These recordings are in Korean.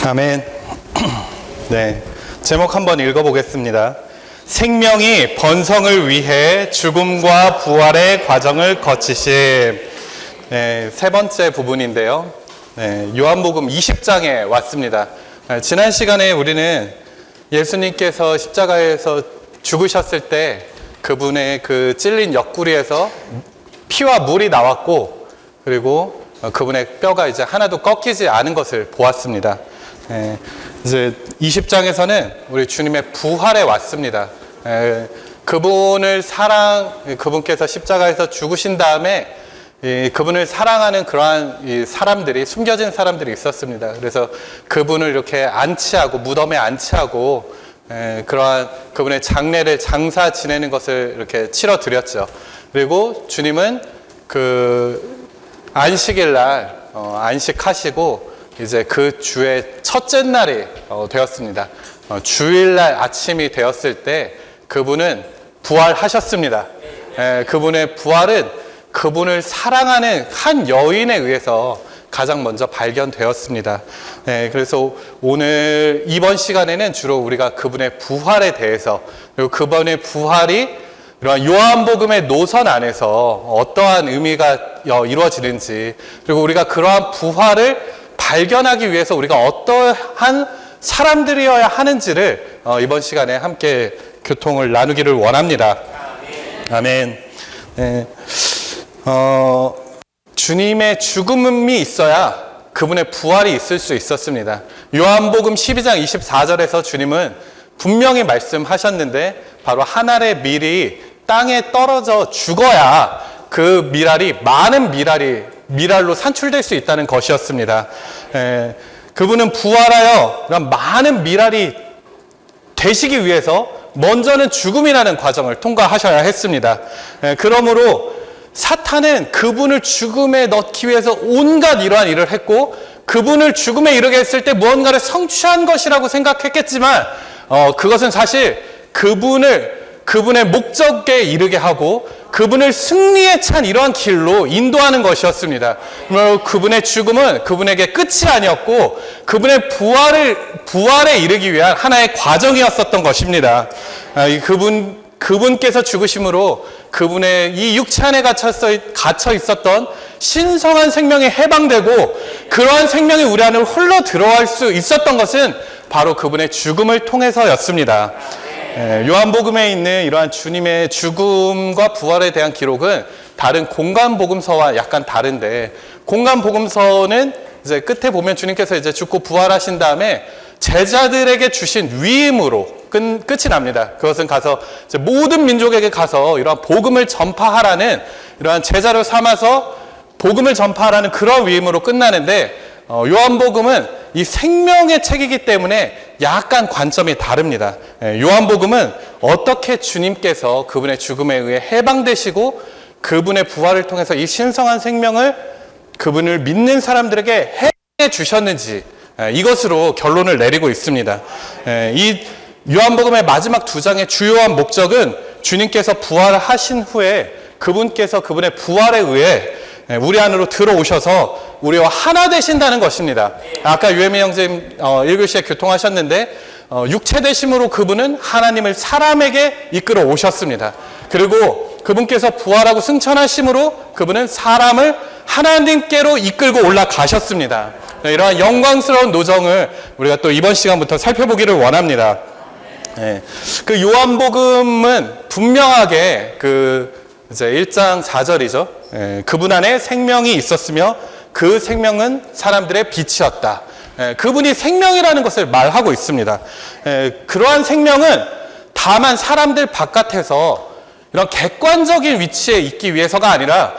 아멘. 네, 제목 한번 읽어보겠습니다. 생명이 번성을 위해 죽음과 부활의 과정을 거치심. 네, 세 번째 부분인데요. 네, 요한복음 20장에 왔습니다. 지난 시간에 우리는 예수님께서 십자가에서 죽으셨을 때 그분의 그 찔린 옆구리에서 피와 물이 나왔고, 그리고 그분의 뼈가 이제 하나도 꺾이지 않은 것을 보았습니다. 이제 20장에서는 우리 주님의 부활에 왔습니다. 그분께서 십자가에서 죽으신 다음에 그분을 사랑하는 그러한 사람들이, 숨겨진 사람들이 있었습니다. 그래서 그분을 이렇게 안치하고, 무덤에 안치하고, 그러한 그분의 장례를 장사 지내는 것을 이렇게 치러 드렸죠. 그리고 주님은 그 안식일 날 안식하시고, 이제 그 주의 첫째 날이 되었습니다. 주일날 아침이 되었을 때 그분은 부활하셨습니다. 그분의 부활은 그분을 사랑하는 한 여인에 의해서 가장 먼저 발견되었습니다. 그래서 오늘 이번 시간에는 주로 우리가 그분의 부활에 대해서, 그리고 그분의 부활이 이러한 요한복음의 노선 안에서 어떠한 의미가 이루어지는지, 그리고 우리가 그러한 부활을 발견하기 위해서 우리가 어떠한 사람들이어야 하는지를 이번 시간에 함께 교통을 나누기를 원합니다. 아멘. 주님의 죽음이 있어야 그분의 부활이 있을 수 있었습니다. 요한복음 12장 24절에서 주님은 분명히 말씀하셨는데, 바로 한 알의 밀이 땅에 떨어져 죽어야 그 밀알이 많은 밀알로 산출될 수 있다는 것이었습니다. 그분은 부활하여 많은 밀알이 되시기 위해서 먼저는 죽음이라는 과정을 통과하셔야 했습니다. 그러므로 사탄은 그분을 죽음에 넣기 위해서 온갖 이러한 일을 했고, 그분을 죽음에 이르게 했을 때 무언가를 성취한 것이라고 생각했겠지만, 그것은 사실 그분의 목적에 이르게 하고 그분을 승리에 찬 이러한 길로 인도하는 것이었습니다. 그분의 죽음은 그분에게 끝이 아니었고, 그분의 부활에 이르기 위한 하나의 과정이었었던 것입니다. 그분께서 죽으심으로 그분의 이 육체 안에 갇혀 있었던 신성한 생명이 해방되고, 그러한 생명이 우리 안으로 흘러 들어갈 수 있었던 것은 바로 그분의 죽음을 통해서였습니다. 요한복음에 있는 이러한 주님의 죽음과 부활에 대한 기록은 다른 공간복음서와 약간 다른데, 공간복음서는 이제 끝에 보면 주님께서 이제 죽고 부활하신 다음에 제자들에게 주신 위임으로 끝이 납니다. 그것은 가서 이제 모든 민족에게 가서 이러한 복음을 전파하라는, 이러한 제자로 삼아서 복음을 전파하라는 그런 위임으로 끝나는데, 요한복음은 이 생명의 책이기 때문에 약간 관점이 다릅니다. 요한복음은 어떻게 주님께서 그분의 죽음에 의해 해방되시고 그분의 부활을 통해서 이 신성한 생명을 그분을 믿는 사람들에게 해 주셨는지, 이것으로 결론을 내리고 있습니다. 이 요한복음의 마지막 두 장의 주요한 목적은 주님께서 부활하신 후에 그분께서 그분의 부활에 의해 우리 안으로 들어오셔서 우리와 하나 되신다는 것입니다. 아까 유혜미 형제님 1교시에 교통하셨는데, 육체 되심으로 그분은 하나님을 사람에게 이끌어 오셨습니다. 그리고 그분께서 부활하고 승천하심으로 그분은 사람을 하나님께로 이끌고 올라가셨습니다. 이러한 영광스러운 노정을 우리가 또 이번 시간부터 살펴보기를 원합니다. 그 요한복음은 분명하게 이제 1장 4절이죠. 그분 안에 생명이 있었으며 그 생명은 사람들의 빛이었다. 그분이 생명이라는 것을 말하고 있습니다. 그러한 생명은 다만 사람들 바깥에서 이런 객관적인 위치에 있기 위해서가 아니라,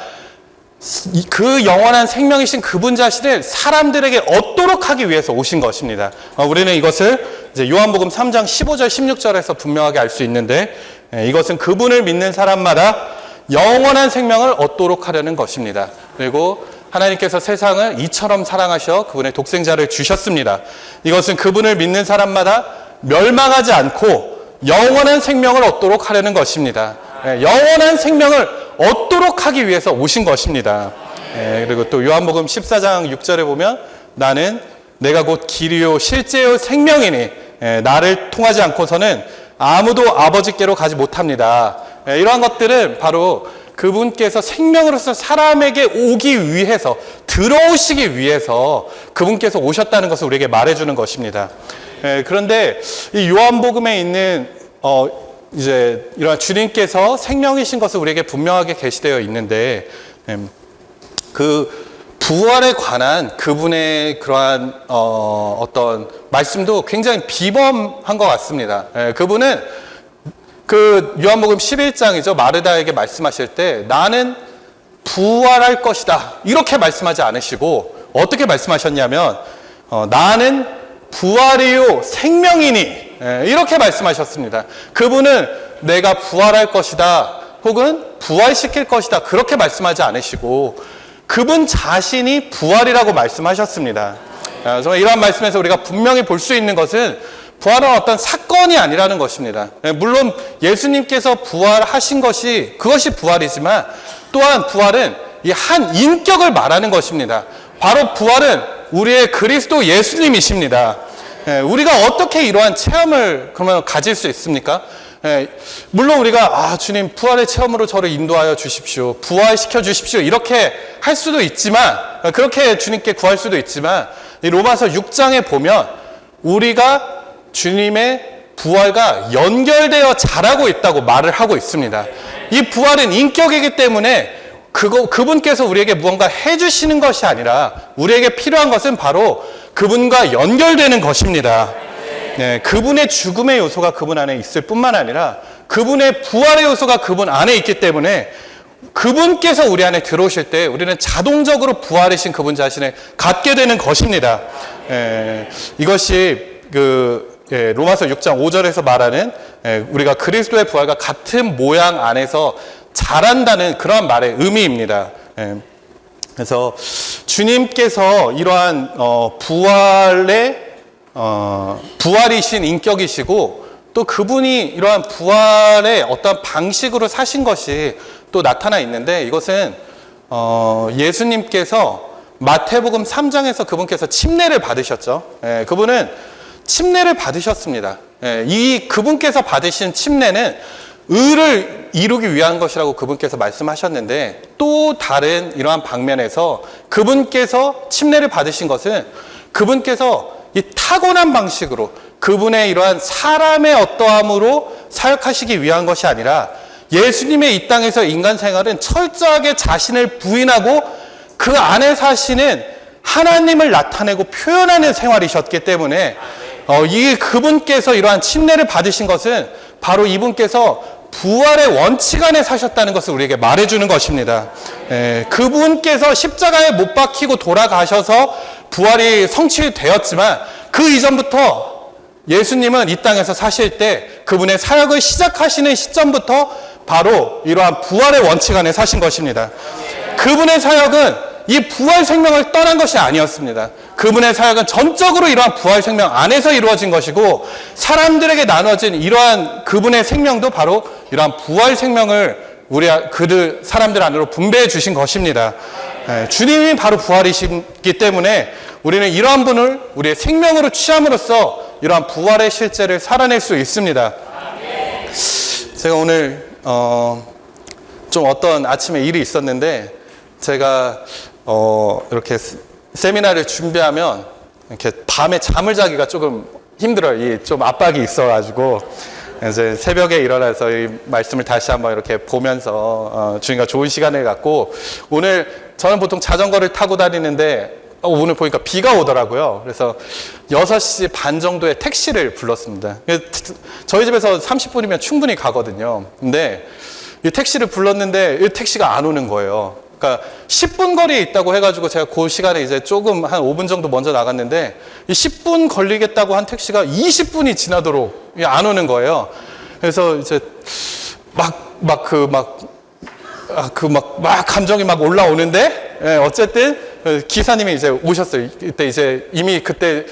그 영원한 생명이신 그분 자신을 사람들에게 얻도록 하기 위해서 오신 것입니다. 우리는 이것을 이제 요한복음 3장 15절 16절에서 분명하게 알 수 있는데, 이것은 그분을 믿는 사람마다 영원한 생명을 얻도록 하려는 것입니다. 그리고 하나님께서 세상을 이처럼 사랑하셔 그분의 독생자를 주셨습니다. 이것은 그분을 믿는 사람마다 멸망하지 않고 영원한 생명을 얻도록 하려는 것입니다. 영원한 생명을 얻도록 하기 위해서 오신 것입니다. 그리고 또 요한복음 14장 6절에 보면 나는 내가 곧 길이요 실제요 생명이니 나를 통하지 않고서는 아무도 아버지께로 가지 못합니다. 이러한 것들은 바로 그분께서 생명으로서 사람에게 오기 위해서, 들어오시기 위해서 그분께서 오셨다는 것을 우리에게 말해주는 것입니다. 그런데 이 요한복음에 있는 이제 이러한 주님께서 생명이신 것을 우리에게 분명하게 계시되어 있는데, 그 부활에 관한 그분의 그러한 어떤 말씀도 굉장히 비범한 것 같습니다. 그분은 그 요한복음 11장이죠. 마르다에게 말씀하실 때 나는 부활할 것이다 이렇게 말씀하지 않으시고 어떻게 말씀하셨냐면 나는 부활이요 생명이니 이렇게 말씀하셨습니다. 그분은 내가 부활할 것이다 혹은 부활시킬 것이다 그렇게 말씀하지 않으시고 그분 자신이 부활이라고 말씀하셨습니다. 정말 이러한 말씀에서 우리가 분명히 볼 수 있는 것은 부활은 어떤 사건이 아니라는 것입니다. 물론 예수님께서 부활하신 것이 그것이 부활이지만 또한 부활은 이 한 인격을 말하는 것입니다. 바로 부활은 우리의 그리스도 예수님이십니다. 우리가 어떻게 이러한 체험을 그러면 가질 수 있습니까? 물론 우리가 주님 부활의 체험으로 저를 인도하여 주십시오. 부활시켜 주십시오. 이렇게 할 수도 있지만 그렇게 주님께 구할 수도 있지만 이 로마서 6장에 보면 우리가 주님의 부활과 연결되어 자라고 있다고 말을 하고 있습니다. 이 부활은 인격이기 때문에 그분께서 우리에게 무언가 해주시는 것이 아니라 우리에게 필요한 것은 바로 그분과 연결되는 것입니다. 그분의 죽음의 요소가 그분 안에 있을 뿐만 아니라 그분의 부활의 요소가 그분 안에 있기 때문에 그분께서 우리 안에 들어오실 때 우리는 자동적으로 부활이신 그분 자신을 갖게 되는 것입니다. 이것이 로마서 6장 5절에서 말하는 우리가 그리스도의 부활과 같은 모양 안에서 자란다는 그러한 말의 의미입니다. 그래서 주님께서 이러한 부활이신 인격이시고 또 그분이 이러한 부활의 어떤 방식으로 사신 것이 또 나타나 있는데 이것은 예수님께서 마태복음 3장에서 그분께서 침례를 받으셨죠. 그분은 침례를 받으셨습니다. 이 그분께서 받으신 침례는 의를 이루기 위한 것이라고 그분께서 말씀하셨는데 또 다른 이러한 방면에서 그분께서 침례를 받으신 것은 그분께서 이 타고난 방식으로 그분의 이러한 사람의 어떠함으로 사역하시기 위한 것이 아니라 예수님의 이 땅에서 인간 생활은 철저하게 자신을 부인하고 그 안에 사시는 하나님을 나타내고 표현하는 생활이셨기 때문에 이 그분께서 이러한 침례를 받으신 것은 바로 이분께서 부활의 원칙 안에 사셨다는 것을 우리에게 말해주는 것입니다. 그분께서 십자가에 못 박히고 돌아가셔서 부활이 성취되었지만 그 이전부터 예수님은 이 땅에서 사실 때 그분의 사역을 시작하시는 시점부터 바로 이러한 부활의 원칙 안에 사신 것입니다. 그분의 사역은 이 부활 생명을 떠난 것이 아니었습니다. 그분의 사역은 전적으로 이러한 부활 생명 안에서 이루어진 것이고 사람들에게 나눠진 이러한 그분의 생명도 바로 이러한 부활 생명을 그들 사람들 안으로 분배해 주신 것입니다. 주님이 바로 부활이시기 때문에 우리는 이러한 분을 우리의 생명으로 취함으로써 이러한 부활의 실제를 살아낼 수 있습니다. 제가 오늘 좀 어떤 아침에 일이 있었는데 제가 이렇게 세미나를 준비하면 이렇게 밤에 잠을 자기가 조금 힘들어요. 좀 압박이 있어가지고 이제 새벽에 일어나서 이 말씀을 다시 한번 이렇게 보면서 주님과 좋은 시간을 갖고 오늘 저는 보통 자전거를 타고 다니는데 오늘 보니까 비가 오더라고요. 그래서 6시 반 정도에 택시를 불렀습니다. 저희 집에서 30분이면 충분히 가거든요. 근데 이 택시를 불렀는데 이 택시가 안 오는 거예요. 그러니까 10분 거리에 있다고 해가지고 제가 그 시간에 이제 조금 한 5분 정도 먼저 나갔는데 이 10분 걸리겠다고 한 택시가 20분이 지나도록 안 오는 거예요. 그래서 이제 감정이 막 올라오는데 어쨌든 기사님이 이제 오셨어요. 그때 이제 이미 그때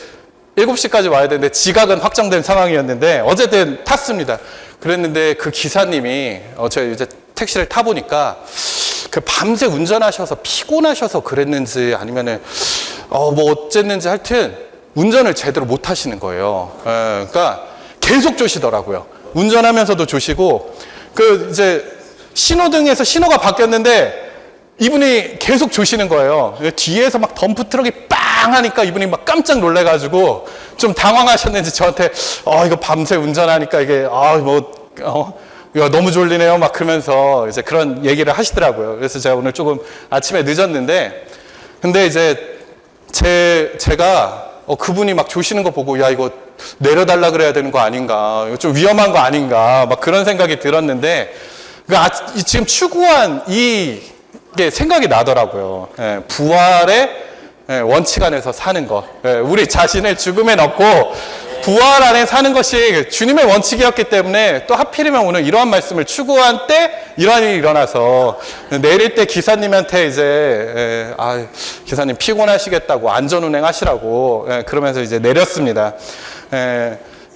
7시까지 와야 되는데 지각은 확정된 상황이었는데 어쨌든 탔습니다. 그랬는데 그 기사님이 제가 이제 택시를 타보니까 그 밤새 운전하셔서 피곤하셔서 그랬는지 아니면은 뭐 어쨌는지 하여튼 운전을 제대로 못 하시는 거예요. 그러니까 계속 조시더라고요. 운전하면서도 조시고, 이제 신호등에서 신호가 바뀌었는데 이분이 계속 조시는 거예요. 뒤에서 막 덤프 트럭이 빵 하니까 이분이 막 깜짝 놀래가지고 좀 당황하셨는지 저한테, 이거 밤새 운전하니까 이게, 야, 너무 졸리네요. 막 그러면서 이제 그런 얘기를 하시더라고요. 그래서 제가 오늘 조금 아침에 늦었는데, 근데 이제 제가 그분이 막 조시는 거 보고, 야, 이거 내려달라 그래야 되는 거 아닌가, 이거 좀 위험한 거 아닌가, 막 그런 생각이 들었는데, 지금 추구한 이게 생각이 나더라고요. 부활의 원칙 안에서 사는 것. 우리 자신을 죽음에 넣고 부활 안에 사는 것이 주님의 원칙이었기 때문에, 또 하필이면 오늘 이러한 말씀을 추구한 때 이러한 일이 일어나서, 내릴 때 기사님한테 이제 기사님 피곤하시겠다고 안전운행 하시라고 그러면서 이제 내렸습니다.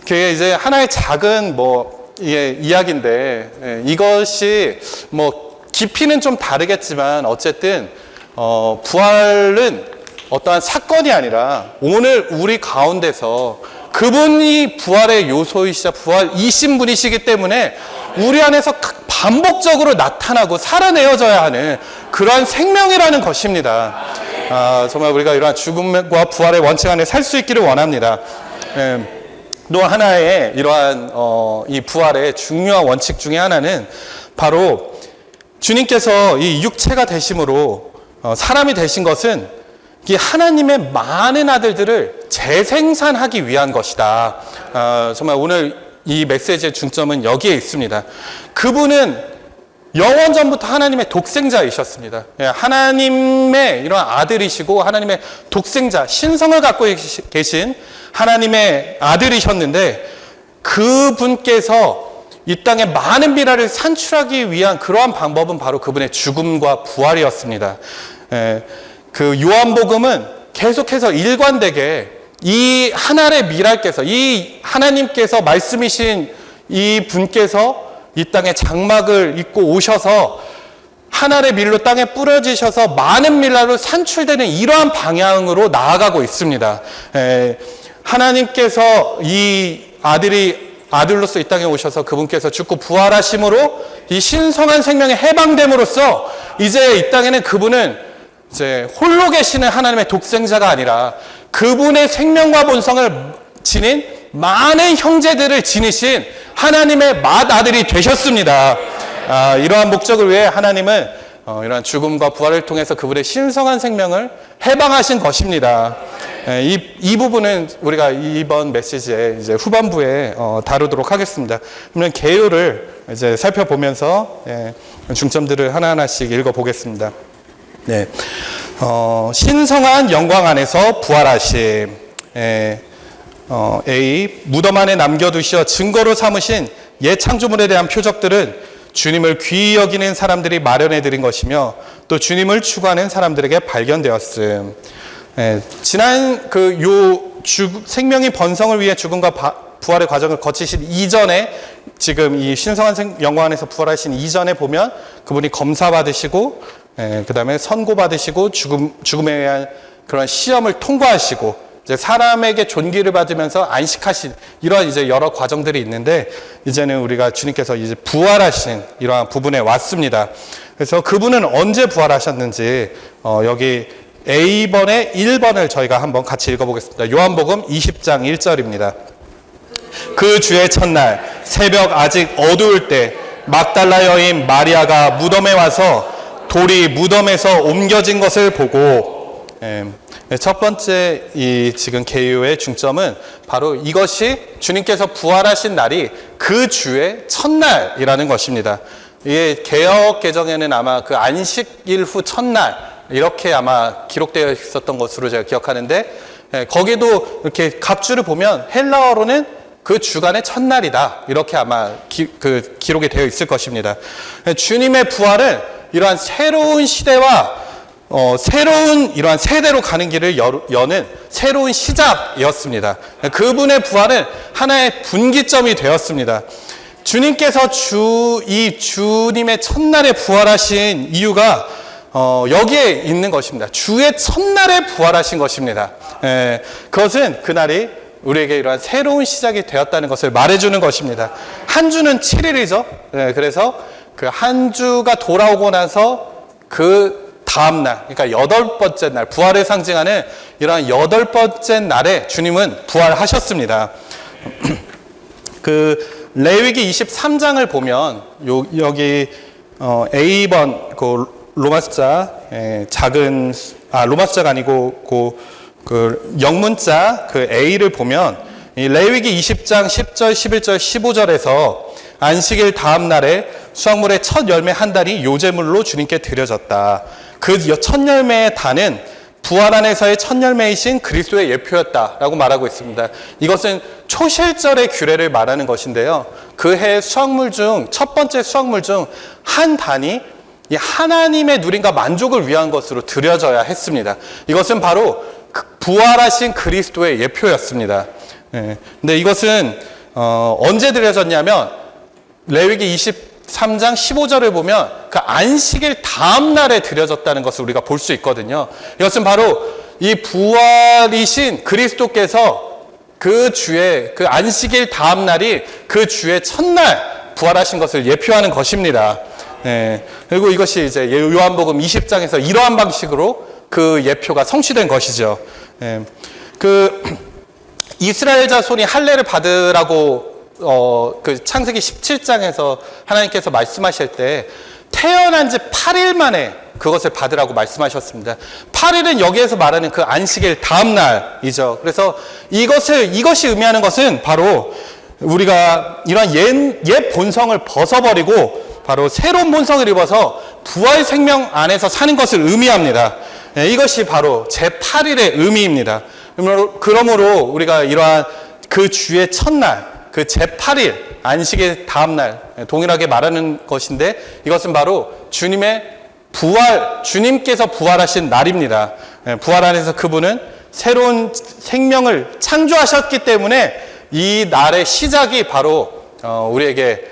그게 이제 하나의 작은 이야기인데, 이것이 깊이는 좀 다르겠지만 어쨌든 부활은 어떠한 사건이 아니라 오늘 우리 가운데서 그분이 부활의 요소이시자 부활이신 분이시기 때문에 우리 안에서 반복적으로 나타나고 살아내어져야 하는 그러한 생명이라는 것입니다. 정말 우리가 이러한 죽음과 부활의 원칙 안에 살 수 있기를 원합니다. 또 하나의 이러한 이 부활의 중요한 원칙 중에 하나는 바로 주님께서 이 육체가 되심으로 사람이 되신 것은 이 하나님의 많은 아들들을 재생산하기 위한 것이다. 정말 오늘 이 메시지의 중점은 여기에 있습니다. 그분은 영원전부터 하나님의 독생자이셨습니다. 하나님의 이런 아들이시고 하나님의 독생자, 신성을 갖고 계신 하나님의 아들이셨는데, 그분께서 이 땅에 많은 미라를 산출하기 위한 그러한 방법은 바로 그분의 죽음과 부활이었습니다. 그 요한복음은 계속해서 일관되게 이 하나의 미랄께서, 이 하나님께서 말씀이신 이 분께서 이 땅에 장막을 입고 오셔서 하나의 밀로 땅에 뿌려지셔서 많은 밀라로 산출되는 이러한 방향으로 나아가고 있습니다. 하나님께서 이 아들로서 이 땅에 오셔서 그분께서 죽고 부활하심으로 이 신성한 생명에 해방됨으로써 이제 이 땅에는 그분은 이제 홀로 계시는 하나님의 독생자가 아니라 그분의 생명과 본성을 지닌 많은 형제들을 지니신 하나님의 맏아들이 되셨습니다. 이러한 목적을 위해 하나님은 이러한 죽음과 부활을 통해서 그분의 신성한 생명을 해방하신 것입니다. 이 부분은 우리가 이번 메시지의 이제 후반부에 다루도록 하겠습니다. 그러면 개요를 이제 살펴보면서 중점들을 하나하나씩 읽어보겠습니다. 네, 신성한 영광 안에서 부활하심. A. 무덤 안에 남겨두셔 증거로 삼으신 옛 창조물에 대한 표적들은 주님을 귀히 여기는 사람들이 마련해드린 것이며 또 주님을 추구하는 사람들에게 발견되었음. 지난 생명이 번성을 위해 죽음과 부활의 과정을 거치신 이전에, 지금 이 신성한 영광 안에서 부활하신 이전에 보면 그분이 검사받으시고, 그 다음에 선고받으시고, 죽음에 의한 그런 시험을 통과하시고, 이제 사람에게 존귀를 받으면서 안식하신 이러한 이제 여러 과정들이 있는데, 이제는 우리가 주님께서 이제 부활하신 이러한 부분에 왔습니다. 그래서 그분은 언제 부활하셨는지, 여기 A번의 1번을 저희가 한번 같이 읽어보겠습니다. 요한복음 20장 1절입니다. 그 주의 첫날 새벽 아직 어두울 때 막달라 여인 마리아가 무덤에 와서 돌이 무덤에서 옮겨진 것을 보고, 첫 번째 이 지금 개요의 중점은 바로 이것이 주님께서 부활하신 날이 그 주의 첫날이라는 것입니다. 이게 개역 개정에는 아마 그 안식일 후 첫날 이렇게 아마 기록되어 있었던 것으로 제가 기억하는데, 거기도 이렇게 갑주를 보면 헬라어로는 그 주간의 첫날이다 이렇게 아마 기록이 되어 있을 것입니다. 주님의 부활은 이러한 새로운 시대와 새로운 이러한 세대로 가는 길을 여는 새로운 시작이었습니다. 그분의 부활은 하나의 분기점이 되었습니다. 주님께서 이 주님의 첫날에 부활하신 이유가 여기에 있는 것입니다. 주의 첫날에 부활하신 것입니다. 그것은 그날이 우리에게 이러한 새로운 시작이 되었다는 것을 말해주는 것입니다. 한 주는 7일이죠. 그래서 그 한 주가 돌아오고 나서 그 다음 날, 그러니까 8번째 날, 부활을 상징하는 이러한 8번째 날에 주님은 부활하셨습니다. 그 레위기 23장을 보면 여기 A번 그 로마자 작은 로마자가 아니고 그 영문자 그 A를 보면 이 레위기 20장 10절, 11절, 15절에서 안식일 다음 날에 수확물의 첫 열매 한 달이 요제물로 주님께 드려졌다. 그 첫 열매의 단은 부활 안에서의 첫 열매이신 그리스도의 예표였다라고 말하고 있습니다. 이것은 초실절의 규례를 말하는 것인데요. 그 해 수확물 중 첫 번째 수확물 중 한 단이 이 하나님의 누림과 만족을 위한 것으로 드려져야 했습니다. 이것은 바로 부활하신 그리스도의 예표였습니다. 근데 이것은 언제 드려졌냐면 레위기 23장 15절을 보면 그 안식일 다음 날에 드려졌다는 것을 우리가 볼 수 있거든요. 이것은 바로 이 부활이신 그리스도께서 그 주의 그 안식일 다음 날이 그 주의 첫날 부활하신 것을 예표하는 것입니다. 그리고 이것이 이제 요한복음 20장에서 이러한 방식으로 그 예표가 성취된 것이죠. 그 이스라엘 자손이 할례를 받으라고 그 창세기 17장에서 하나님께서 말씀하실 때 태어난 지 8일 만에 그것을 받으라고 말씀하셨습니다. 8일은 여기에서 말하는 그 안식일 다음 날이죠. 그래서 이것이 의미하는 것은 바로 우리가 이런 옛 본성을 벗어버리고 바로 새로운 본성을 입어서 부활 생명 안에서 사는 것을 의미합니다. 이것이 바로 제8일의 의미입니다. 그러므로 우리가 이러한 그 주의 첫날, 그 제8일 안식일 다음날 동일하게 말하는 것인데 이것은 바로 주님의 부활, 주님께서 부활하신 날입니다. 부활 안에서 그분은 새로운 생명을 창조하셨기 때문에 이 날의 시작이 바로 우리에게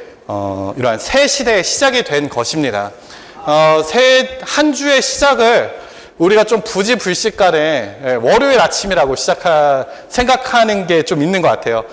이러한 새 시대의 시작이 된 것입니다. 새 한 주의 시작을 우리가 좀 부지불식간에 월요일 아침이라고 생각하는 게 좀 있는 것 같아요.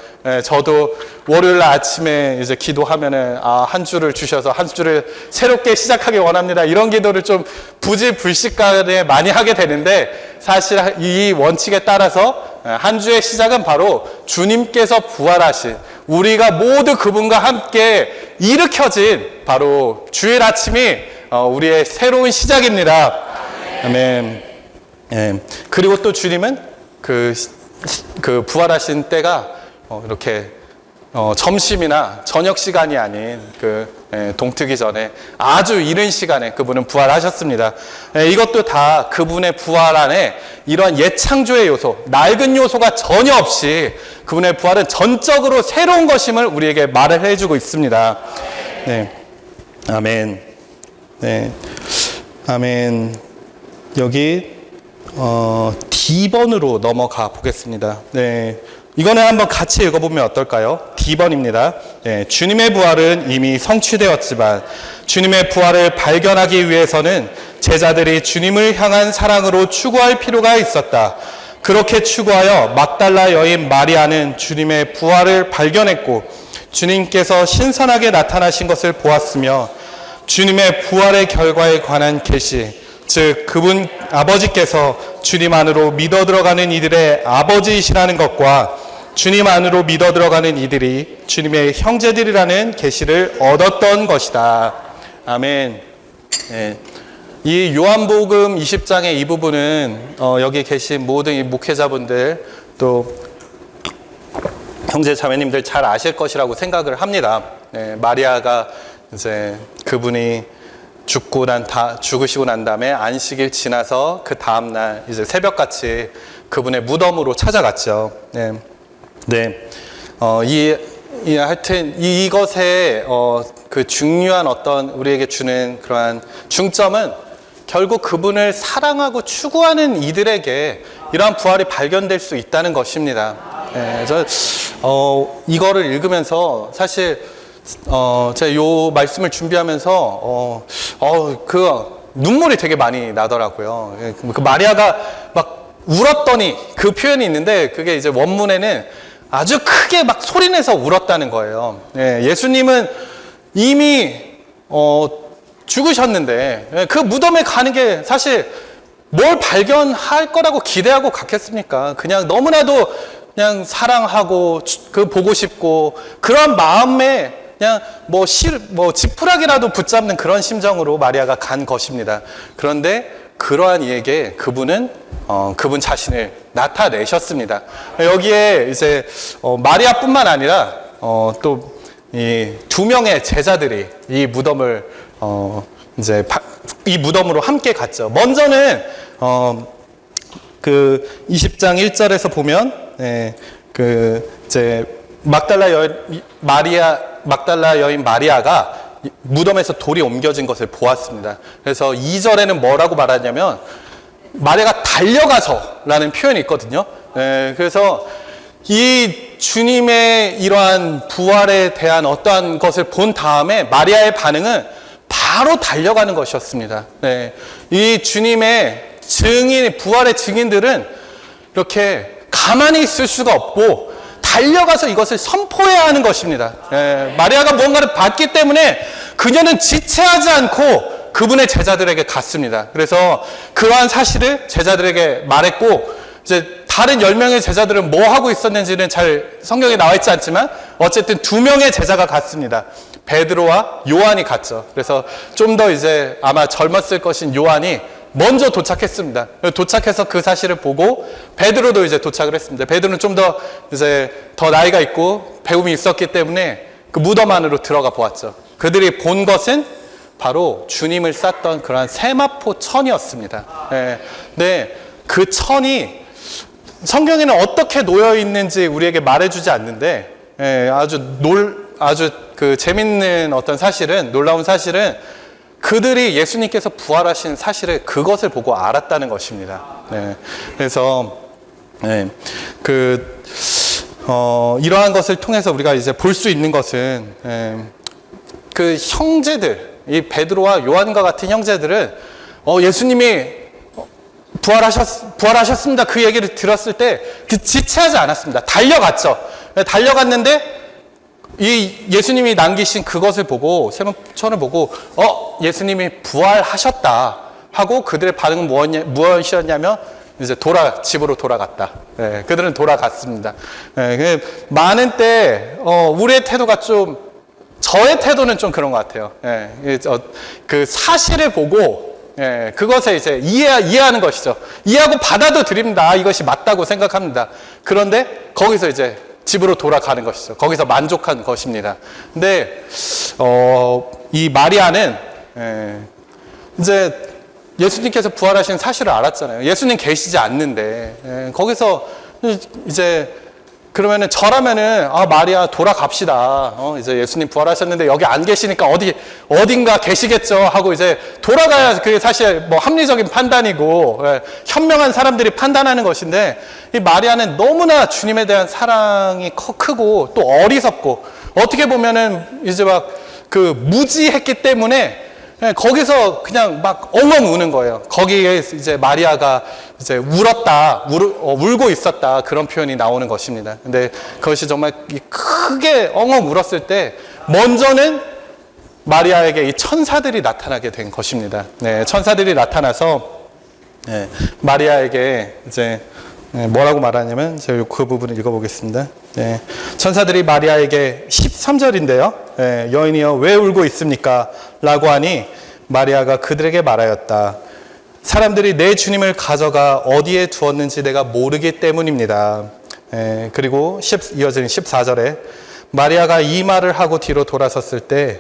저도 월요일 아침에 이제 기도하면은 한 주를 주셔서 한 주를 새롭게 시작하기 원합니다. 이런 기도를 좀 부지불식간에 많이 하게 되는데 사실 이 원칙에 따라서 한 주의 시작은 바로 주님께서 부활하신 우리가 모두 그분과 함께 일으켜진 바로 주일 아침이 우리의 새로운 시작입니다. 아멘. 그리고 또 주님은 그 부활하신 때가 이렇게 점심이나 저녁 시간이 아닌 동트기 전에 아주 이른 시간에 그분은 부활하셨습니다. 이것도 다 그분의 부활 안에 이러한 옛 창조의 요소, 낡은 요소가 전혀 없이 그분의 부활은 전적으로 새로운 것임을 우리에게 말을 해주고 있습니다. 네, 아멘. 네, 아멘. 여기 D번으로 넘어가 보겠습니다. 네, 이거는 한번 같이 읽어보면 어떨까요? D번입니다. 네, 주님의 부활은 이미 성취되었지만 주님의 부활을 발견하기 위해서는 제자들이 주님을 향한 사랑으로 추구할 필요가 있었다. 그렇게 추구하여 막달라 여인 마리아는 주님의 부활을 발견했고 주님께서 신선하게 나타나신 것을 보았으며 주님의 부활의 결과에 관한 계시, 즉 그분 아버지께서 주님 안으로 믿어 들어가는 이들의 아버지이시라는 것과 주님 안으로 믿어 들어가는 이들이 주님의 형제들이라는 계시를 얻었던 것이다. 아멘. 네. 이 요한복음 20장의 이 부분은 여기 계신 모든 이 목회자분들 또 형제 자매님들 잘 아실 것이라고 생각을 합니다. 네, 마리아가 이제 그분이 죽으시고 난 다음에 안식일 지나서 그 다음날 이제 새벽같이 그분의 무덤으로 찾아갔죠. 네. 네. 하여튼 이것의 그 중요한 어떤 우리에게 주는 그러한 중점은 결국 그분을 사랑하고 추구하는 이들에게 이러한 부활이 발견될 수 있다는 것입니다. 네, 이거를 읽으면서 사실 제가 요 말씀을 준비하면서 눈물이 되게 많이 나더라고요. 그 마리아가 막 울었더니 그 표현이 있는데 그게 이제 원문에는 아주 크게 막 소리내서 울었다는 거예요. 예수님은 이미 죽으셨는데 그 무덤에 가는 게 사실 뭘 발견할 거라고 기대하고 갔겠습니까? 그냥 너무나도 그냥 사랑하고 그 보고 싶고 그런 마음에 그냥 뭐 지푸라기라도 붙잡는 그런 심정으로 마리아가 간 것입니다. 그런데 그러한 이에게 그분은 그분 자신을 나타내셨습니다. 여기에 이제 마리아뿐만 아니라 또 이 두 명의 제자들이 이 무덤을 이제 이 무덤으로 함께 갔죠. 먼저는 그 20장 1절에서 보면 그 이제 막달라 여인 마리아가 무덤에서 돌이 옮겨진 것을 보았습니다. 그래서 2절에는 뭐라고 말하냐면 마리아가 달려가서라는 표현이 있거든요. 그래서 이 주님의 이러한 부활에 대한 어떠한 것을 본 다음에 마리아의 반응은 바로 달려가는 것이었습니다. 이 주님의 부활의 증인들은 이렇게 가만히 있을 수가 없고 달려가서 이것을 선포해야 하는 것입니다. 마리아가 무언가를 봤기 때문에 그녀는 지체하지 않고 그분의 제자들에게 갔습니다. 그래서 그러한 사실을 제자들에게 말했고 이제 다른 10명의 제자들은 뭐 하고 있었는지는 잘 성경에 나와 있지 않지만 어쨌든 2명의 제자가 갔습니다. 베드로와 요한이 갔죠. 그래서 좀 더 이제 아마 젊었을 것인 요한이 먼저 도착했습니다. 도착해서 그 사실을 보고 베드로도 이제 도착을 했습니다. 베드로는 좀 더 이제 더 나이가 있고 배움이 있었기 때문에 그 무덤 안으로 들어가 보았죠. 그들이 본 것은 바로 주님을 쌌던 그러한 세마포 천이었습니다. 근데 그 천이 성경에는 어떻게 놓여 있는지 우리에게 말해주지 않는데 아주 그 재밌는 어떤 사실은 놀라운 사실은 그들이 예수님께서 부활하신 사실을 그것을 보고 알았다는 것입니다. 그래서 이러한 것을 통해서 우리가 이제 볼 수 있는 것은 그 형제들, 이 베드로와 요한과 같은 형제들은 예수님이 부활하셨습니다. 그 얘기를 들었을 때 지체하지 않았습니다. 달려갔죠. 달려갔는데 이 예수님이 남기신 그것을 보고 세마포천을 보고 예수님이 부활하셨다 하고 그들의 반응은 무엇이었냐면 이제 집으로 돌아갔다. 그들은 돌아갔습니다. 많은 때 우리의 태도가 좀 저의 태도는 좀 그런 것 같아요. 그 사실을 보고 그것에 이제 이해하는 것이죠. 이해하고 받아들입니다. 이것이 맞다고 생각합니다. 그런데 거기서 이제 집으로 돌아가는 것이죠. 거기서 만족한 것입니다. 근데 이 마리아는 이제 예수님께서 부활하신 사실을 알았잖아요. 예수님 계시지 않는데 거기서 이제 그러면은 저라면은 마리아 돌아갑시다. 이제 예수님 부활하셨는데 여기 안 계시니까 어딘가 계시겠죠 하고 이제 돌아가야 그게 사실 뭐 합리적인 판단이고 현명한 사람들이 판단하는 것인데 이 마리아는 너무나 주님에 대한 사랑이 크고 또 어리석고 어떻게 보면은 이제 막 그 무지했기 때문에 거기서 그냥 막 엉엉 우는 거예요. 거기에 이제 마리아가 이제 울고 있었다. 그런 표현이 나오는 것입니다. 근데 그것이 정말 크게 엉엉 울었을 때 먼저는 마리아에게 이 천사들이 나타나게 된 것입니다. 천사들이 나타나서 마리아에게 이제 뭐라고 말하냐면 제가 그 부분을 읽어보겠습니다. 천사들이 마리아에게 13절인데요. 여인이여 왜 울고 있습니까? 라고 하니 마리아가 그들에게 말하였다. 사람들이 내 주님을 가져가 어디에 두었는지 내가 모르기 때문입니다. 그리고 이어지는 14절에 마리아가 이 말을 하고 뒤로 돌아섰을 때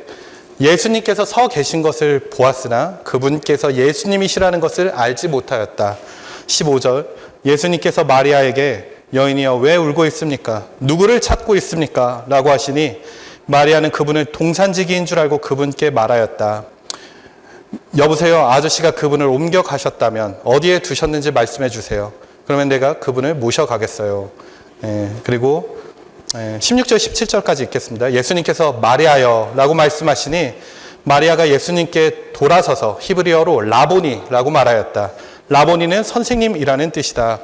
예수님께서 서 계신 것을 보았으나 그분께서 예수님이시라는 것을 알지 못하였다. 15절 예수님께서 마리아에게 여인이여 왜 울고 있습니까? 누구를 찾고 있습니까? 라고 하시니 마리아는 그분을 동산지기인 줄 알고 그분께 말하였다. 여보세요, 아저씨가 그분을 옮겨 가셨다면 어디에 두셨는지 말씀해 주세요. 그러면 내가 그분을 모셔가겠어요. 그리고 16절 17절까지 읽겠습니다. 예수님께서 마리아여 라고 말씀하시니 마리아가 예수님께 돌아서서 히브리어로 라보니라고 말하였다. 라보니는 선생님이라는 뜻이다.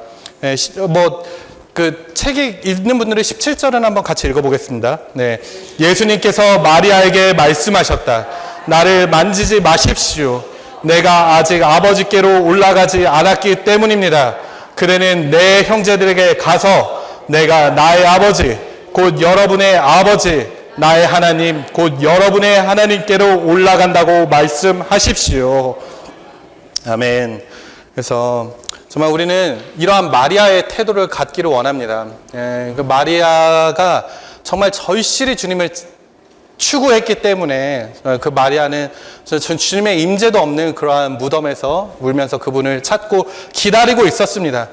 그 책이 읽는 분들은 17절은 한번 같이 읽어보겠습니다. 네. 예수님께서 마리아에게 말씀하셨다. 나를 만지지 마십시오. 내가 아직 아버지께로 올라가지 않았기 때문입니다. 그대는 내 형제들에게 가서 내가 나의 아버지, 곧 여러분의 아버지, 나의 하나님, 곧 여러분의 하나님께로 올라간다고 말씀하십시오. 아멘. 그래서 정말 우리는 이러한 마리아의 태도를 갖기를 원합니다. 그 마리아가 정말 절실히 주님을 추구했기 때문에 그 마리아는 주님의 임재도 없는 그러한 무덤에서 울면서 그분을 찾고 기다리고 있었습니다.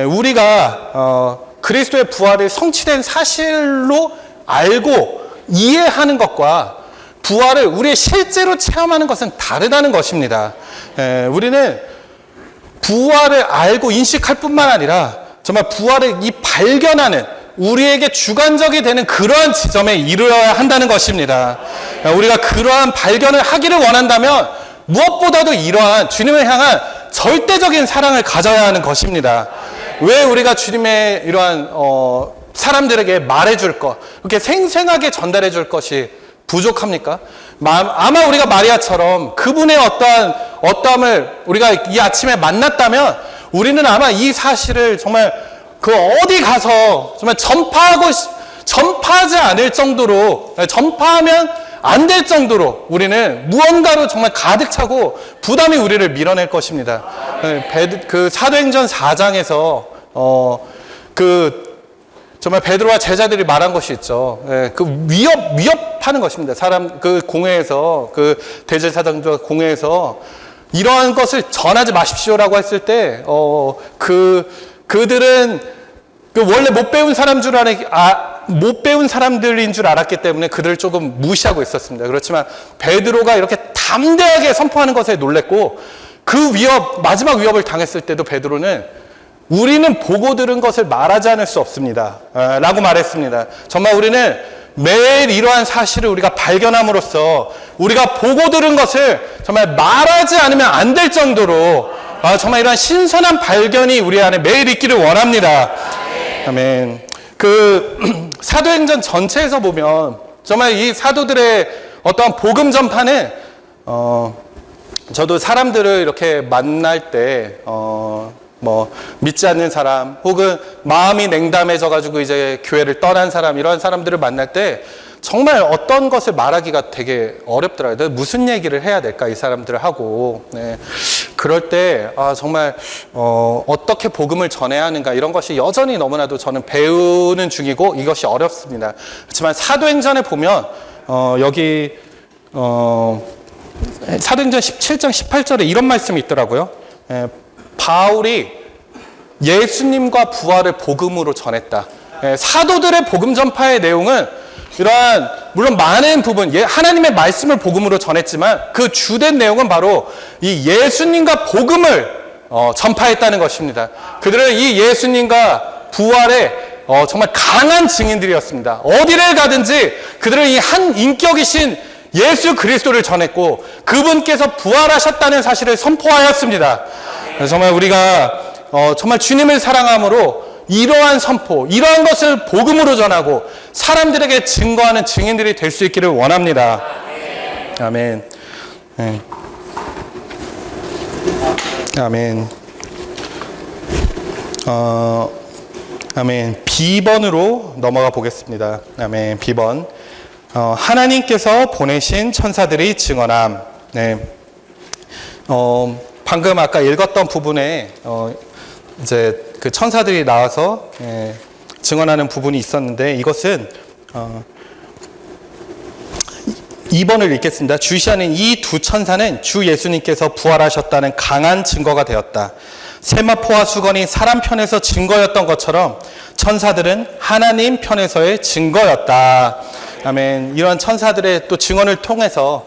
우리가 그리스도의 부활이 성취된 사실로 알고 이해하는 것과 부활을 우리의 실제로 체험하는 것은 다르다는 것입니다. 우리는 부활을 알고 인식할 뿐만 아니라 정말 부활을 발견하는 우리에게 주관적이 되는 그러한 지점에 이르러야 한다는 것입니다. 우리가 그러한 발견을 하기를 원한다면 무엇보다도 이러한 주님을 향한 절대적인 사랑을 가져야 하는 것입니다. 왜 우리가 주님의 이러한 사람들에게 말해줄 것, 이렇게 생생하게 전달해줄 것이 부족합니까? 아마 우리가 마리아처럼 그분의 어떠함을 우리가 이 아침에 만났다면 우리는 아마 이 사실을 정말 그 어디 가서 정말 전파하지 않을 정도로, 전파하면 안 될 정도로 우리는 무언가로 정말 가득 차고 부담이 우리를 밀어낼 것입니다. 그 사도행전 4장에서 정말 베드로와 제자들이 말한 것이 있죠. 그 위협하는 것입니다. 그 공회에서, 그 대제사장들과 공회에서 이러한 것을 전하지 마십시오라고 했을 때, 그들은 원래 못 배운 사람들인 줄 알았기 때문에 그들을 조금 무시하고 있었습니다. 그렇지만 베드로가 이렇게 담대하게 선포하는 것에 놀랬고, 그 마지막 위협을 당했을 때도 베드로는 우리는 보고 들은 것을 말하지 않을 수 없습니다. 라고 말했습니다. 정말 우리는 매일 이러한 사실을 우리가 발견함으로써 우리가 보고 들은 것을 정말 말하지 않으면 안 될 정도로 정말 이러한 신선한 발견이 우리 안에 매일 있기를 원합니다. 아멘. 사도행전 전체에서 보면 정말 이 사도들의 어떠한 복음 전파는 저도 사람들을 이렇게 만날 때 믿지 않는 사람, 혹은 마음이 냉담해져 가지고 이제 교회를 떠난 사람, 이런 사람들을 만날 때 정말 어떤 것을 말하기가 되게 어렵더라고요. 무슨 얘기를 해야 될까, 이 사람들을 하고. 네. 그럴 때 정말 어떻게 복음을 전해야 하는가, 이런 것이 여전히 너무나도 저는 배우는 중이고 이것이 어렵습니다. 그렇지만 사도행전에 보면 여기 사도행전 17장 18절에 이런 말씀이 있더라고요. 바울이 예수님과 부활을 복음으로 전했다. 사도들의 복음 전파의 내용은 이러한, 물론 많은 부분, 하나님의 말씀을 복음으로 전했지만 그 주된 내용은 바로 이 예수님과 복음을 전파했다는 것입니다. 그들은 이 예수님과 부활의 정말 강한 증인들이었습니다. 어디를 가든지 그들은 이 한 인격이신 예수 그리스도를 전했고 그분께서 부활하셨다는 사실을 선포하였습니다. 정말 우리가 정말 주님을 사랑함으로 이러한 선포, 이러한 것을 복음으로 전하고 사람들에게 증거하는 증인들이 될 수 있기를 원합니다. 아멘. 네. 아멘. 아멘. B번으로 넘어가 보겠습니다. 아멘. B번. 하나님께서 보내신 천사들이 증언함. 네. 방금 아까 읽었던 부분에 이제 그 천사들이 나와서 증언하는 부분이 있었는데, 이것은 2번을 읽겠습니다. 주시하는 이 두 천사는 주 예수님께서 부활하셨다는 강한 증거가 되었다. 세마포와 수건이 사람 편에서 증거였던 것처럼 천사들은 하나님 편에서의 증거였다. 아멘. 이런 천사들의 또 증언을 통해서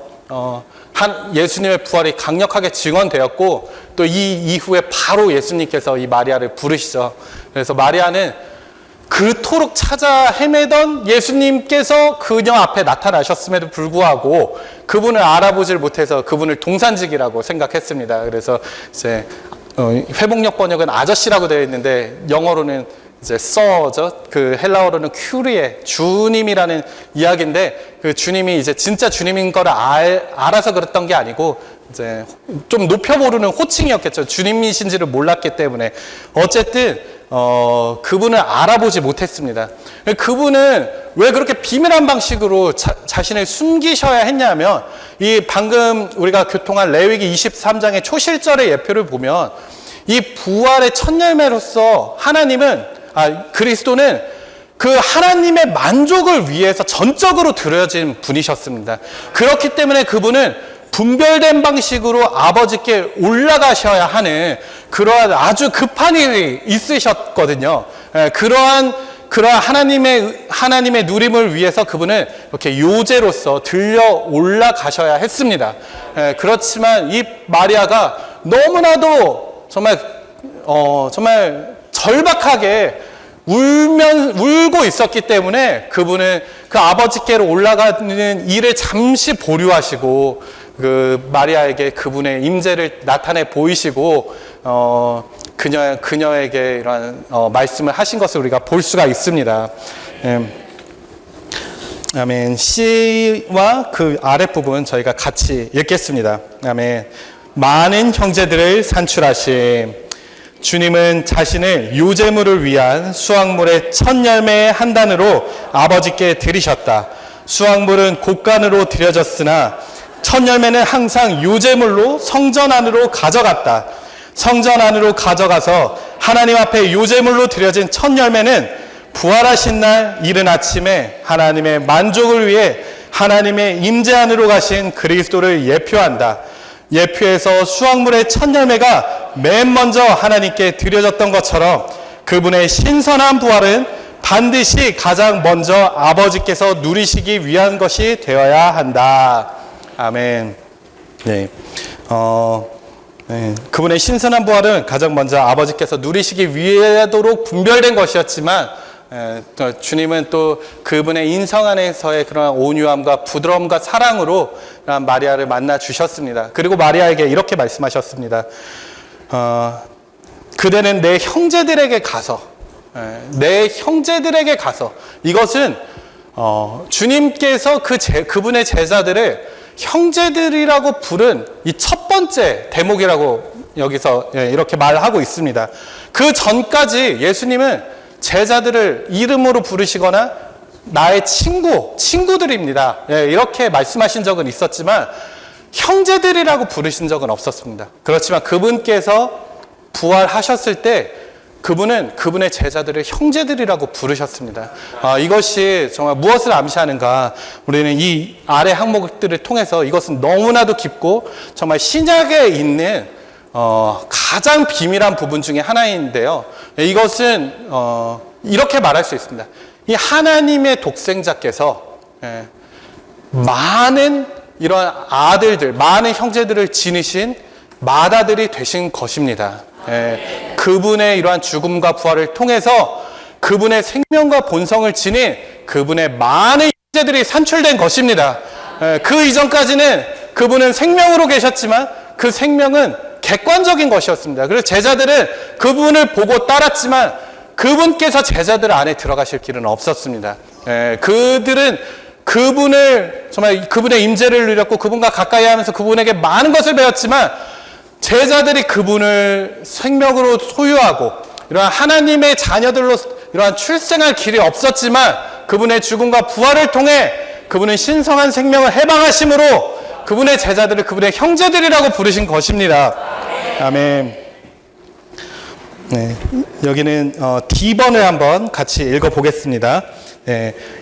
예수님의 부활이 강력하게 증언되었고, 또 이 이후에 바로 예수님께서 이 마리아를 부르시죠. 그래서 마리아는 그토록 찾아 헤매던 예수님께서 그녀 앞에 나타나셨음에도 불구하고 그분을 알아보질 못해서 그분을 동산직이라고 생각했습니다. 그래서 이제 회복력 번역은 아저씨라고 되어 있는데 영어로는 이제 서죠. 그 헬라어로는 큐리에 주님이라는 이야기인데 그 주님이 이제 진짜 주님인 거를 알아서 그랬던 게 아니고 이제 좀 높여 부르는 호칭이었겠죠. 주님이신지를 몰랐기 때문에 어쨌든 그분을 알아보지 못했습니다. 그분은 왜 그렇게 비밀한 방식으로 자신을 숨기셔야 했냐면 이 방금 우리가 교통한 레위기 23장의 초실절의 예표를 보면 이 부활의 첫 열매로서 그리스도는 그 하나님의 만족을 위해서 전적으로 드려진 분이셨습니다. 그렇기 때문에 그분은 분별된 방식으로 아버지께 올라가셔야 하는 그러한 아주 급한 일이 있으셨거든요. 그러한 하나님의 누림을 위해서 그분은 이렇게 요제로서 들려 올라가셔야 했습니다. 그렇지만 이 마리아가 너무나도 정말 절박하게 울고 있었기 때문에 그분은 그 아버지께로 올라가는 일을 잠시 보류하시고 그 마리아에게 그분의 임재를 나타내 보이시고 그녀에게 이러한 말씀을 하신 것을 우리가 볼 수가 있습니다. 아멘. C와 그 아랫부분 저희가 같이 읽겠습니다. 아멘. 많은 형제들을 산출하심. 주님은 자신을 유제물을 위한 수확물의 첫 열매의 한 단으로 아버지께 드리셨다. 수확물은 곡간으로 드려졌으나 첫 열매는 항상 유제물로 성전 안으로 가져갔다. 성전 안으로 가져가서 하나님 앞에 유제물로 드려진 첫 열매는 부활하신 날 이른 아침에 하나님의 만족을 위해 하나님의 임재 안으로 가신 그리스도를 예표한다. 예표에서 수확물의 첫 열매가 맨 먼저 하나님께 드려졌던 것처럼 그분의 신선한 부활은 반드시 가장 먼저 아버지께서 누리시기 위한 것이 되어야 한다. 아멘. 네. 그분의 신선한 부활은 가장 먼저 아버지께서 누리시기 위하도록 분별된 것이었지만 주님은 또 그분의 인성 안에서의 그런 온유함과 부드러움과 사랑으로 마리아를 만나 주셨습니다. 그리고 마리아에게 이렇게 말씀하셨습니다. 그대는 내 형제들에게 가서 이것은 주님께서 그분의 제자들을 형제들이라고 부른 이 첫 번째 대목이라고 여기서 이렇게 말하고 있습니다. 그 전까지 예수님은 제자들을 이름으로 부르시거나 나의 친구들입니다. 이렇게 말씀하신 적은 있었지만 형제들이라고 부르신 적은 없었습니다. 그렇지만 그분께서 부활하셨을 때 그분은 그분의 제자들을 형제들이라고 부르셨습니다. 이것이 정말 무엇을 암시하는가? 우리는 이 아래 항목들을 통해서 이것은 너무나도 깊고 정말 신약에 있는 가장 비밀한 부분 중에 하나인데요. 이것은 이렇게 말할 수 있습니다. 이 하나님의 독생자께서 많은 이런 아들들, 많은 형제들을 지니신 맏아들이 되신 것입니다. 그분의 이러한 죽음과 부활을 통해서 그분의 생명과 본성을 지닌 그분의 많은 형제들이 산출된 것입니다. 그 이전까지는 그분은 생명으로 계셨지만 그 생명은 객관적인 것이었습니다. 그래서 제자들은 그분을 보고 따랐지만 그분께서 제자들 안에 들어가실 길은 없었습니다. 그들은 그분을 정말 그분의 임재를 누렸고 그분과 가까이 하면서 그분에게 많은 것을 배웠지만 제자들이 그분을 생명으로 소유하고 이러한 하나님의 자녀들로 이러한 출생할 길이 없었지만 그분의 죽음과 부활을 통해 그분은 신성한 생명을 해방하심으로 그분의 제자들을 그분의 형제들이라고 부르신 것입니다. 아멘. 네, 여기는 D번을 한번 같이 읽어보겠습니다.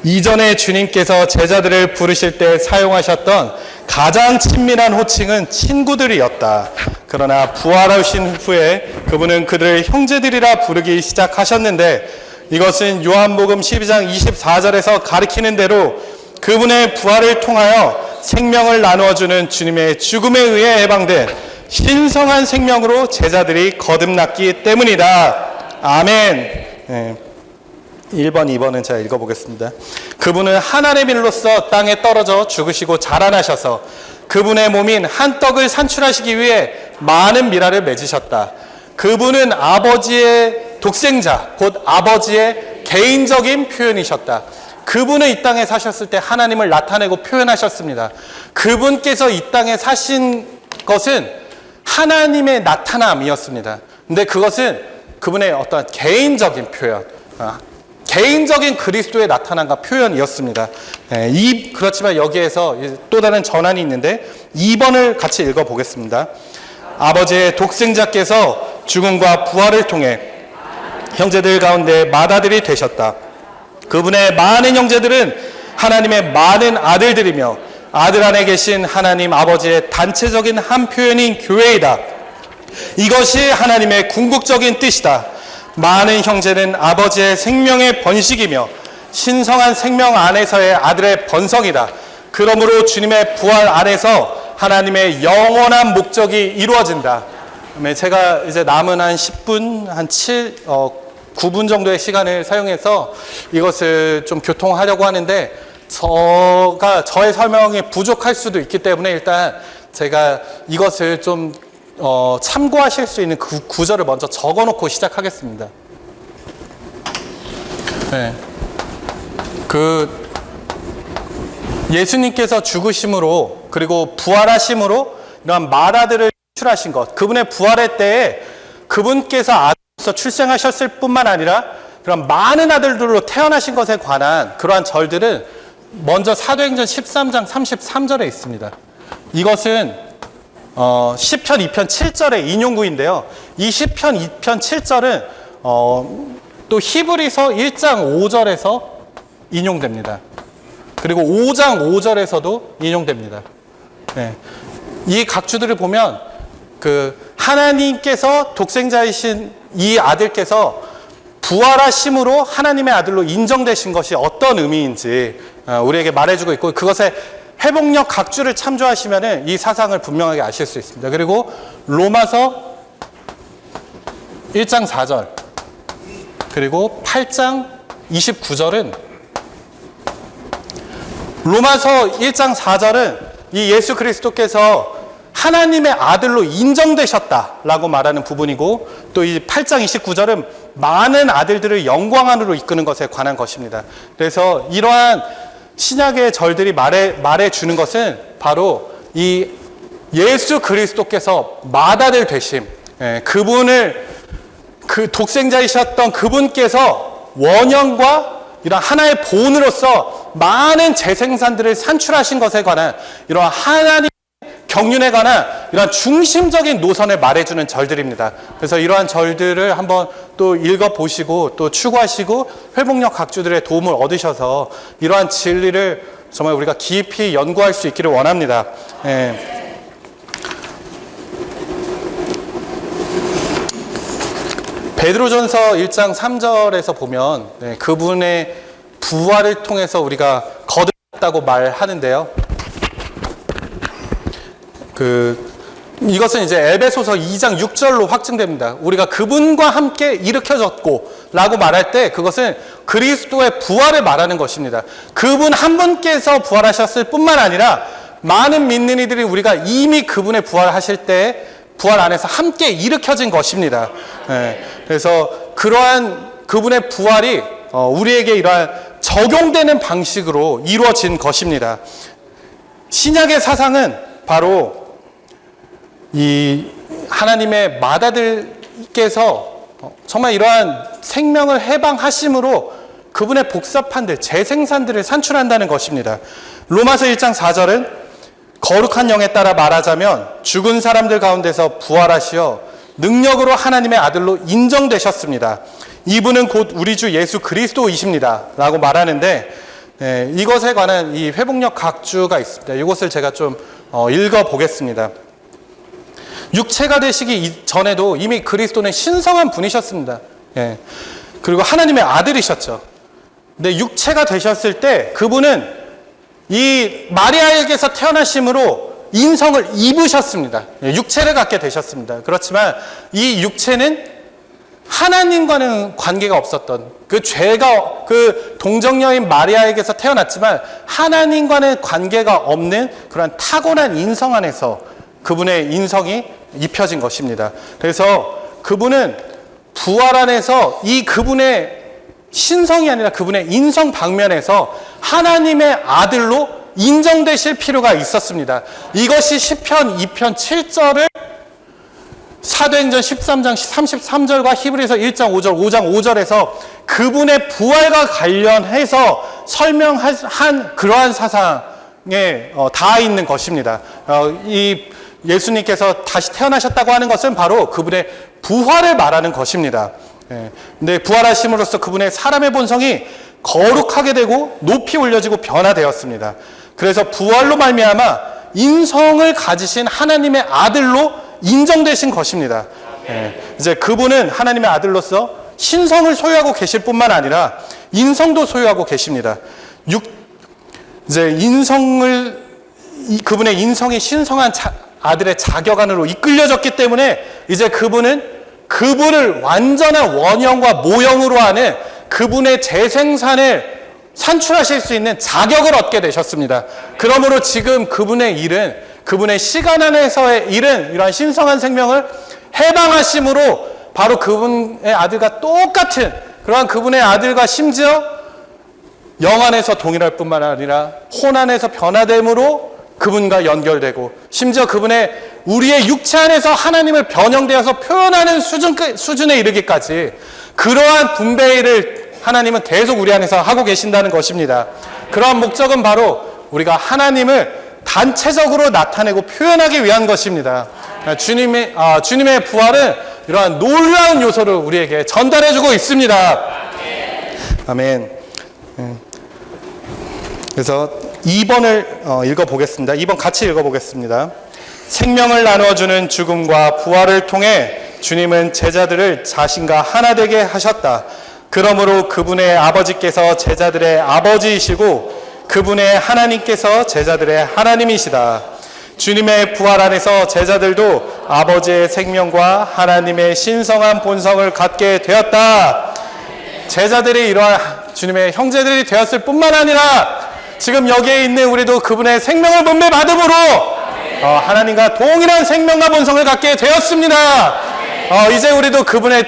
이전에 주님께서 제자들을 부르실 때 사용하셨던 가장 친밀한 호칭은 친구들이었다. 그러나 부활하신 후에 그분은 그들을 형제들이라 부르기 시작하셨는데 이것은 요한복음 12장 24절에서 가리키는 대로 그분의 부활을 통하여 생명을 나누어주는 주님의 죽음에 의해 해방된 신성한 생명으로 제자들이 거듭났기 때문이다. 아멘. 1번, 2번은 제가 읽어보겠습니다. 그분은 하나님의 일로서 땅에 떨어져 죽으시고 자라나셔서 그분의 몸인 한 떡을 산출하시기 위해 많은 미라를 맺으셨다. 그분은 아버지의 독생자, 곧 아버지의 개인적인 표현이셨다. 그분은 이 땅에 사셨을 때 하나님을 나타내고 표현하셨습니다. 그분께서 이 땅에 사신 것은 하나님의 나타남이었습니다. 근데 그것은 그분의 어떤 개인적인 표현, 개인적인 그리스도의 나타남과 표현이었습니다. 그렇지만 여기에서 또 다른 전환이 있는데 2번을 같이 읽어보겠습니다. 아버지의 독생자께서 죽음과 부활을 통해 형제들 가운데 맏아들이 되셨다. 그분의 많은 형제들은 하나님의 많은 아들들이며 아들 안에 계신 하나님 아버지의 단체적인 한 표현인 교회이다. 이것이 하나님의 궁극적인 뜻이다. 많은 형제는 아버지의 생명의 번식이며 신성한 생명 안에서의 아들의 번성이다. 그러므로 주님의 부활 안에서 하나님의 영원한 목적이 이루어진다. 제가 이제 남은 한 10분, 한 9분 정도의 시간을 사용해서 이것을 좀 교통하려고 하는데 저의 설명이 부족할 수도 있기 때문에 일단 제가 이것을 좀 참고하실 수 있는 그 구절을 먼저 적어놓고 시작하겠습니다. 네. 예수님께서 죽으심으로 그리고 부활하심으로 이러한 맏아들을 출하신 것, 그분의 부활의 때에 그분께서 아들로서 출생하셨을 뿐만 아니라 그런 많은 아들들로 태어나신 것에 관한 그러한 절들은 먼저 사도행전 13장 33절에 있습니다. 이것은 시편 2편 7절의 인용구인데요. 이 시편 2편 7절은 또 히브리서 1장 5절에서 인용됩니다. 그리고 5장 5절에서도 인용됩니다. 네. 이 각주들을 보면 하나님께서 독생자이신 이 아들께서 부활하심으로 하나님의 아들로 인정되신 것이 어떤 의미인지 우리에게 말해주고 있고, 그것의 회복력 각주를 참조하시면 이 사상을 분명하게 아실 수 있습니다. 그리고 로마서 1장 4절 그리고 8장 29절은 로마서 1장 4절은 이 예수 그리스도께서 하나님의 아들로 인정되셨다라고 말하는 부분이고, 또 이 8장 29절은 많은 아들들을 영광 안으로 이끄는 것에 관한 것입니다. 그래서 이러한 신약의 절들이 말해주는 것은 바로 이 예수 그리스도께서 맏아들 되심, 그 독생자이셨던 그분께서 원형과 이런 하나의 본으로서 많은 재생산들을 산출하신 것에 관한 이러한 하나님 경륜에 관한 이러한 중심적인 노선을 말해주는 절들입니다. 그래서 이러한 절들을 한번 또 읽어보시고 또 추구하시고 회복력 각주들의 도움을 얻으셔서 이러한 진리를 정말 우리가 깊이 연구할 수 있기를 원합니다. 베드로전서 1장 3절에서 보면 그분의 부활을 통해서 우리가 거듭났다고 말하는데요. 이것은 이제 에베소서 2장 6절로 확증됩니다. 우리가 그분과 함께 일으켜졌고 라고 말할 때 그것은 그리스도의 부활을 말하는 것입니다. 그분 한 분께서 부활하셨을 뿐만 아니라 많은 믿는 이들이 우리가 이미 그분의 부활하실 때 부활 안에서 함께 일으켜진 것입니다. 그래서 그러한 그분의 부활이 우리에게 이러한 적용되는 방식으로 이루어진 것입니다. 신약의 사상은 바로 이 하나님의 맏아들께서 정말 이러한 생명을 해방하심으로 그분의 복사판들, 재생산들을 산출한다는 것입니다. 로마서 1장 4절은 거룩한 영에 따라 말하자면 죽은 사람들 가운데서 부활하시어 능력으로 하나님의 아들로 인정되셨습니다. 이분은 곧 우리 주 예수 그리스도이십니다 라고 말하는데, 이것에 관한 이 회복력 각주가 있습니다. 이것을 제가 좀 읽어보겠습니다. 육체가 되시기 전에도 이미 그리스도는 신성한 분이셨습니다. 그리고 하나님의 아들이셨죠. 근데 육체가 되셨을 때 그분은 이 마리아에게서 태어나심으로 인성을 입으셨습니다. 육체를 갖게 되셨습니다. 그렇지만 이 육체는 하나님과는 관계가 없었던 그 죄가 그 동정녀인 마리아에게서 태어났지만 하나님과는 관계가 없는 그런 타고난 인성 안에서 그분의 인성이 입혀진 것입니다. 그래서 그분은 부활 안에서 이 그분의 신성이 아니라 그분의 인성 방면에서 하나님의 아들로 인정되실 필요가 있었습니다. 이것이 시편 2편 7절을 사도행전 13장 33절과 히브리서 1장 5절, 5장 5절에서 그분의 부활과 관련해서 설명한 그러한 사상에 닿아 있는 것입니다. 이 예수님께서 다시 태어나셨다고 하는 것은 바로 그분의 부활을 말하는 것입니다. 근데 부활하심으로써 그분의 사람의 본성이 거룩하게 되고 높이 올려지고 변화되었습니다. 그래서 부활로 말미암아 인성을 가지신 하나님의 아들로 인정되신 것입니다. 이제 그분은 하나님의 아들로서 신성을 소유하고 계실 뿐만 아니라 인성도 소유하고 계십니다. 이제 그분의 인성이 신성한 아들의 자격 안으로 이끌려졌기 때문에 이제 그분을 완전한 원형과 모형으로 하는 그분의 재생산을 산출하실 수 있는 자격을 얻게 되셨습니다. 그러므로 지금 그분의 일은, 그분의 시간 안에서의 일은 이러한 신성한 생명을 해방하심으로 바로 그분의 아들과 똑같은 그러한 그분의 아들과 심지어 영 안에서 동일할 뿐만 아니라 혼 안에서 변화됨으로 그분과 연결되고 심지어 우리의 육체 안에서 하나님을 변형되어서 표현하는 수준에 이르기까지 그러한 분배의 일을 하나님은 계속 우리 안에서 하고 계신다는 것입니다. 그러한 목적은 바로 우리가 하나님을 단체적으로 나타내고 표현하기 위한 것입니다. 주님의 부활은 이러한 놀라운 요소를 우리에게 전달해주고 있습니다. 아멘. 그래서 2번을 읽어보겠습니다. 2번 같이 읽어보겠습니다. 생명을 나누어주는 죽음과 부활을 통해 주님은 제자들을 자신과 하나 되게 하셨다. 그러므로 그분의 아버지께서 제자들의 아버지이시고 그분의 하나님께서 제자들의 하나님이시다. 주님의 부활 안에서 제자들도 아버지의 생명과 하나님의 신성한 본성을 갖게 되었다. 제자들이 이러한 주님의 형제들이 되었을 뿐만 아니라 지금 여기에 있는 우리도 그분의 생명을 분배 받음으로 하나님과 동일한 생명과 본성을 갖게 되었습니다. 이제 우리도 그분의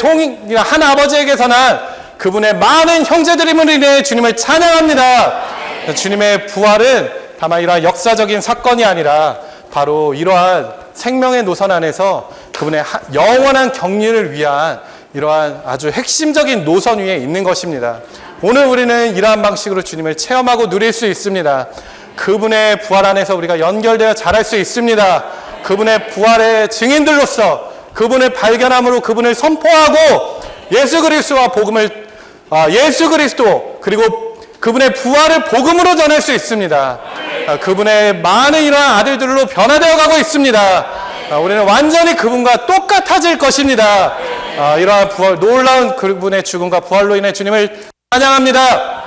한 아버지에게서 난 그분의 많은 형제들임으로 인해 주님을 찬양합니다. 주님의 부활은 다만 이러한 역사적인 사건이 아니라 바로 이러한 생명의 노선 안에서 그분의 영원한 경륜을 위한 이러한 아주 핵심적인 노선 위에 있는 것입니다. 오늘 우리는 이러한 방식으로 주님을 체험하고 누릴 수 있습니다. 그분의 부활 안에서 우리가 연결되어 자랄 수 있습니다. 그분의 부활의 증인들로서 그분을 발견함으로 그분을 선포하고 예수 그리스도 그리고 그분의 부활을 복음으로 전할 수 있습니다. 그분의 많은 이러한 아들들로 변화되어 가고 있습니다. 우리는 완전히 그분과 똑같아질 것입니다. 이러한 놀라운 그분의 죽음과 부활로 인해 주님을 찬양합니다.